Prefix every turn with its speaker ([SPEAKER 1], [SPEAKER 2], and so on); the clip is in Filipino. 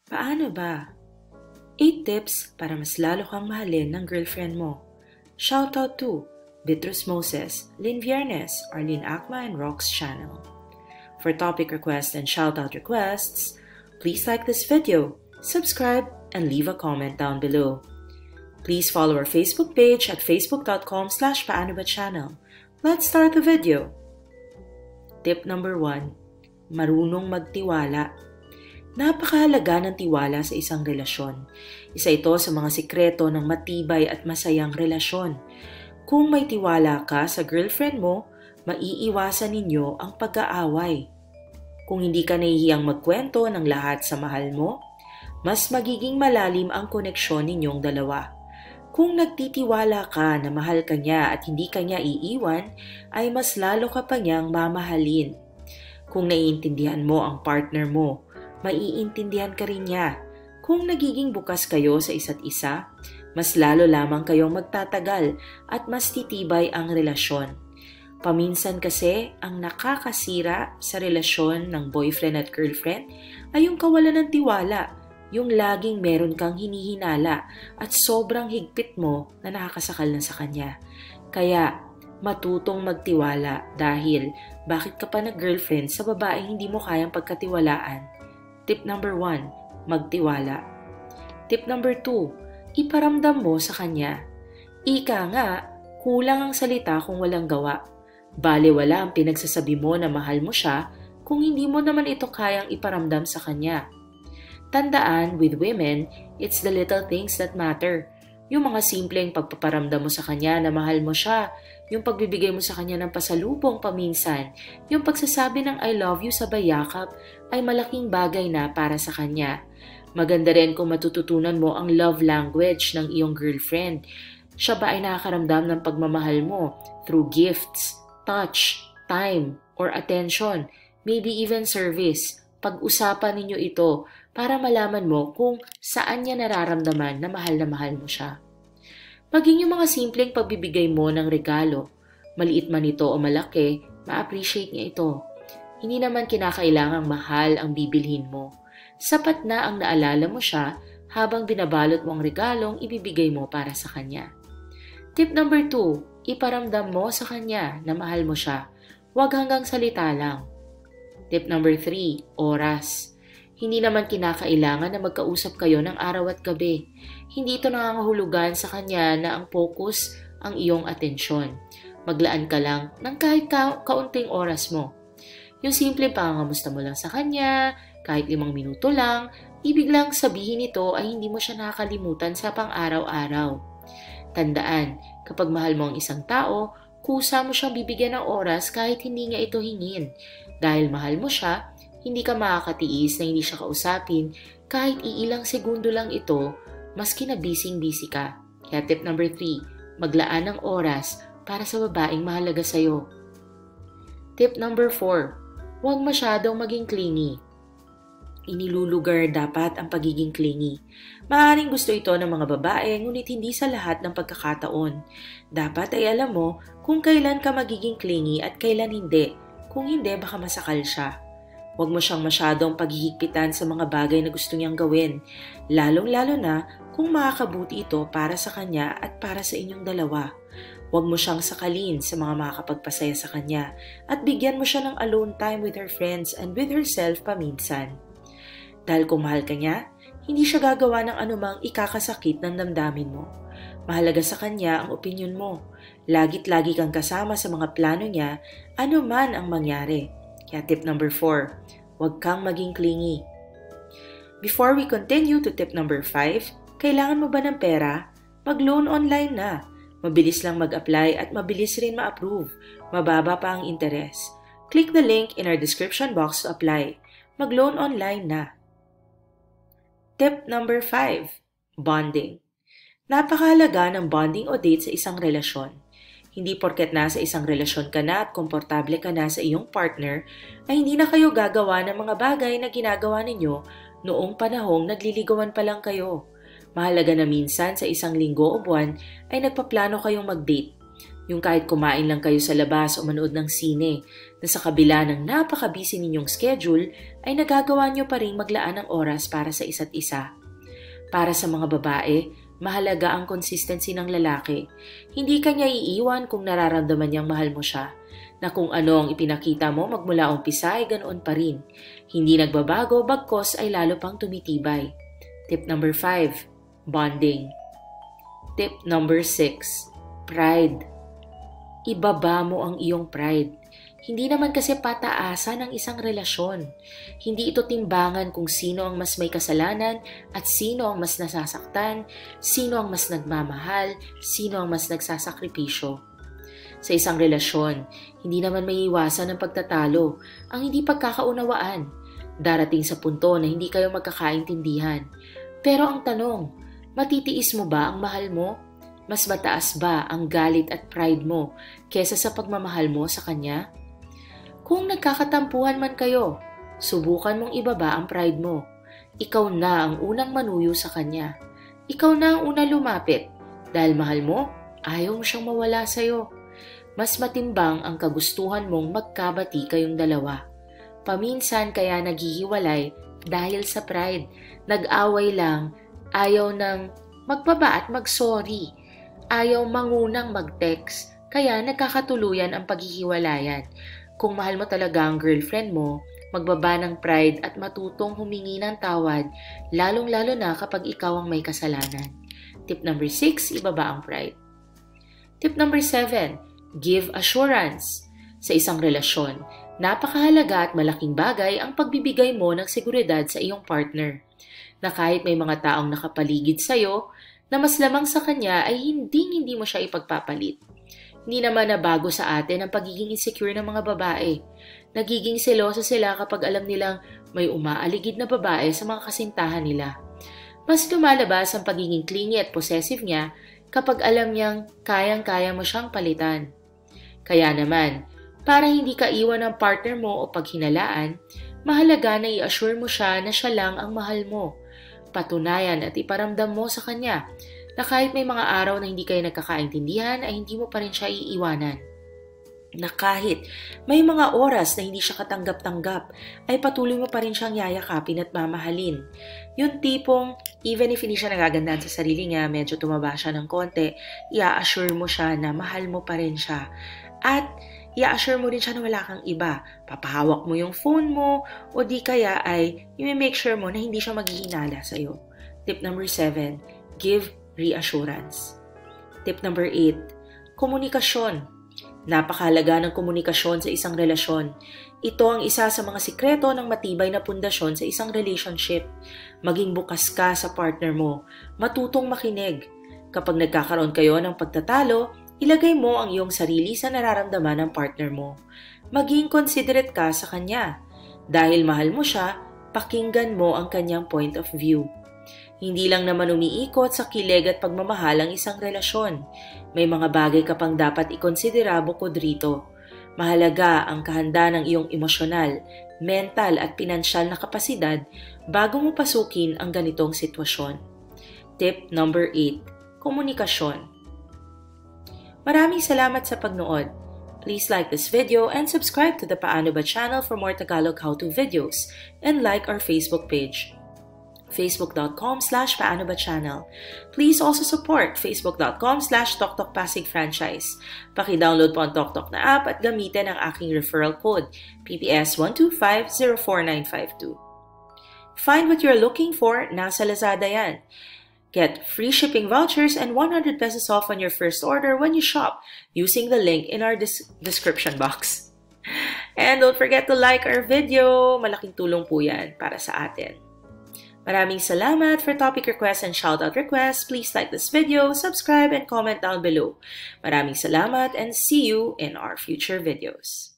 [SPEAKER 1] Paano ba? 8 tips para mas lalo kang mahalin ng girlfriend mo. Shoutout to Beatrice Moses, Lynn Viernes, Arlene Akma, and Rox Channel. For topic requests and shoutout requests, please like this video, subscribe, and leave a comment down below. Please follow our Facebook page at facebook.com/paanoba-channel. Let's start the video. Tip number 1. Marunong magtiwala. Napakahalaga ng tiwala sa isang relasyon. Isa ito sa mga sikreto ng matibay at masayang relasyon. Kung may tiwala ka sa girlfriend mo, maiiwasan ninyo ang pag-aaway. Kung hindi ka nahihiyang magkwento ng lahat sa mahal mo, mas magiging malalim ang koneksyon ninyong dalawa. Kung nagtitiwala ka na mahal ka niya at hindi ka niya iiwan, ay mas lalo ka pa niyang mamahalin. Kung naiintindihan mo ang partner mo, maiintindihan ka rin niya. Kung nagiging bukas kayo sa isa't isa, mas lalo lamang kayong magtatagal at mas titibay ang relasyon. Paminsan kasi, ang nakakasira sa relasyon ng boyfriend at girlfriend ay yung kawalan ng tiwala, yung laging meron kang hinihinala at sobrang higpit mo na nakakasakal na sa kanya. Kaya, matutong magtiwala dahil bakit ka pa nag-girlfriend sa babaeng hindi mo kayang pagkatiwalaan? Tip number 1, magtiwala. Tip number 2, iparamdam mo sa kanya. Ika nga, kulang ang salita kung walang gawa. Balewala ang pinagsasabi mo na mahal mo siya kung hindi mo naman ito kayang iparamdam sa kanya. Tandaan, with women, it's the little things that matter. Yung mga simpleng pagpaparamdam mo sa kanya na mahal mo siya, yung pagbibigay mo sa kanya ng pasalubong paminsan, yung pagsasabi ng I love you sa bayakap ay malaking bagay na para sa kanya. Maganda rin kung matututunan mo ang love language ng iyong girlfriend. Siya ba ay nakakaramdam ng pagmamahal mo through gifts, touch, time, or attention, maybe even service? Pag-usapan ninyo ito para malaman mo kung saan niya nararamdaman na mahal mo siya. Maging yung mga simpleng pagbibigay mo ng regalo, maliit man ito o malaki, ma-appreciate niya ito. Hindi naman kinakailangang mahal ang bibilhin mo. Sapat na ang naalala mo siya habang binabalot mo ang regalong ibibigay mo para sa kanya. Tip number 2, iparamdam mo sa kanya na mahal mo siya. Huwag hanggang salita lang. Tip number 3, oras. Hindi naman kinakailangan na magkausap kayo ng araw at gabi. Hindi ito nangangahulugan sa kanya na ang focus ang iyong atensyon. Maglaan ka lang ng kahit kaunting oras mo. Yung simple pangangamusta mo lang sa kanya, kahit 5 minuto lang, ibig lang sabihin ito ay hindi mo siya nakakalimutan sa pang-araw-araw. Tandaan, kapag mahal mo ang isang tao, kusa mo siyang bibigyan ng oras kahit hindi niya ito hingin. Dahil mahal mo siya, hindi ka makakatiis na hindi siya kausapin kahit iilang segundo lang ito, maski na busy ka. Kaya tip number 3, maglaan ng oras para sa babaeng mahalaga sa'yo. Tip number 4, huwag masyadong maging clingy. Inilulugar dapat ang pagiging clingy. Maaaring gusto ito ng mga babae, ngunit hindi sa lahat ng pagkakataon. Dapat ay alam mo kung kailan ka magiging clingy at kailan hindi. Kung hindi, baka masakal siya. Huwag mo siyang masyadong paghihigpitan sa mga bagay na gusto niyang gawin, lalong-lalo na kung makakabuti ito para sa kanya at para sa inyong dalawa. Huwag mo siyang sakalin sa mga makakapagpasaya sa kanya at bigyan mo siya ng alone time with her friends and with herself paminsan. Dahil kung mahal ka niya, hindi siya gagawa ng anumang ikakasakit ng damdamin mo. Mahalaga sa kanya ang opinyon mo. Lagit-lagi kang kasama sa mga plano niya, ano man ang mangyari. Kaya tip number 4, huwag kang maging clingy. Before we continue to tip number 5, kailangan mo ba ng pera? Mag-loan online na. Mabilis lang mag-apply at mabilis rin ma-approve. Mababa pa ang interes. Click the link in our description box to apply. Mag-loan online na. Tip number 5, bonding. Napakahalaga ng bonding o date sa isang relasyon. Hindi porket nasa isang relasyon ka na at komportable ka na sa iyong partner, ay hindi na kayo gagawa ng mga bagay na ginagawa ninyo noong panahong nagliligawan pa lang kayo. Mahalaga na minsan sa isang linggo o buwan ay nagpaplano kayong mag-date. Yung kahit kumain lang kayo sa labas o manood ng sine, na sa kabila ng napaka-busy ninyong schedule, ay nagagawa nyo pa rin maglaan ng oras para sa isa't isa. Para sa mga babae, mahalaga ang consistency ng lalaki. Hindi kanya iiwan kung nararamdaman niyang mahal mo siya, na kung ano ang ipinakita mo magmula umpisa ay ganoon pa rin. Hindi nagbabago, bagkos ay lalo pang tumitibay. Tip number 5, bonding. Tip number 6, pride. Ibaba mo ang iyong pride. Hindi naman kasi pataasan ang isang relasyon. Hindi ito timbangan kung sino ang mas may kasalanan at sino ang mas nasasaktan, sino ang mas nagmamahal, sino ang mas nagsasakripisyo. Sa isang relasyon, hindi naman may iwasan ang pagtatalo, ang hindi pagkakaunawaan. Darating sa punto na hindi kayo magkakaintindihan. Pero ang tanong, matitiis mo ba ang mahal mo? Mas mataas ba ang galit at pride mo kesa sa pagmamahal mo sa kanya? Kung nagkakatampuhan man kayo, subukan mong ibaba ang pride mo. Ikaw na ang unang manuyo sa kanya. Ikaw na ang unang lumapit. Dahil mahal mo, ayaw mo siyang mawala sa'yo. Mas matimbang ang kagustuhan mong magkabati kayong dalawa. Paminsan kaya naghihiwalay dahil sa pride. Nag-away lang, ayaw nang magbaba at mag-sorry. Ayaw mangunang mag-text, kaya nagkakatuluyan ang paghihiwalayan. Kung mahal mo talaga ang girlfriend mo, magbaba ng pride at matutong humingi ng tawad, lalong-lalo na kapag ikaw ang may kasalanan. Tip number 6, ibaba ang pride. Tip number 7, give assurance. Sa isang relasyon, napakahalaga at malaking bagay ang pagbibigay mo ng seguridad sa iyong partner. Na kahit may mga taong nakapaligid sa'yo, na mas lamang sa kanya ay hindi mo siya ipagpapalit. Hindi naman na bago sa atin ang pagiging insecure ng mga babae. Nagiging selosa sila kapag alam nilang may umaaligid na babae sa mga kasintahan nila. Mas lumalabas ang pagiging clingy at possessive niya kapag alam niyang kayang-kaya mo siyang palitan. Kaya naman, para hindi ka iwan ng partner mo o paghinalaan, mahalaga na i-assure mo siya na siya lang ang mahal mo. Patunayan at iparamdam mo sa kanya na kahit may mga araw na hindi kayo nagkakaintindihan ay hindi mo pa rin siya iiwanan. Na kahit may mga oras na hindi siya katanggap-tanggap ay patuloy mo pa rin siyang yayakapin at mamahalin. Yung tipong even if hindi siya nagagandahan sa sarili niya, medyo tumaba siya ng konti, i-assure mo siya na mahal mo pa rin siya. At i-assure mo rin siya na wala kang iba. Papahawak mo yung phone mo o di kaya ay i-make sure mo na hindi siya maghihinala sa'yo. Tip number 7, give reassurance. Tip number 8, komunikasyon. Napakahalaga ng komunikasyon sa isang relasyon. Ito ang isa sa mga sikreto ng matibay na pundasyon sa isang relationship. Maging bukas ka sa partner mo. Matutong makinig. Kapag nagkakaroon kayo ng pagtatalo, ilagay mo ang iyong sarili sa nararamdaman ng partner mo. Maging considerate ka sa kanya. Dahil mahal mo siya, pakinggan mo ang kanyang point of view. Hindi lang naman umiikot sa kilig at pagmamahal ang isang relasyon. May mga bagay ka pang dapat ikonsidera bukod rito. Mahalaga ang kahanda ng iyong emosyonal, mental at pinansyal na kapasidad bago mo pasukin ang ganitong sitwasyon. Tip number 8, komunikasyon. Maraming salamat sa pagnood. Please like this video and subscribe to the Paano Ba channel for more Tagalog how-to videos and like our Facebook page, facebook.com/paanobachannel. Please also support facebook.com/TokTokPasigFranchise. Paki-download po ang TokTok na app at gamitin ang aking referral code, PPS12504952. Find what you're looking for, nasa Lazada yan. Get free shipping vouchers and 100 pesos off on your first order when you shop using the link in our description box. And don't forget to like our video. Malaking tulong po yan para sa atin. Maraming salamat. For topic requests and shoutout requests, please like this video, subscribe, and comment down below. Maraming salamat and see you in our future videos.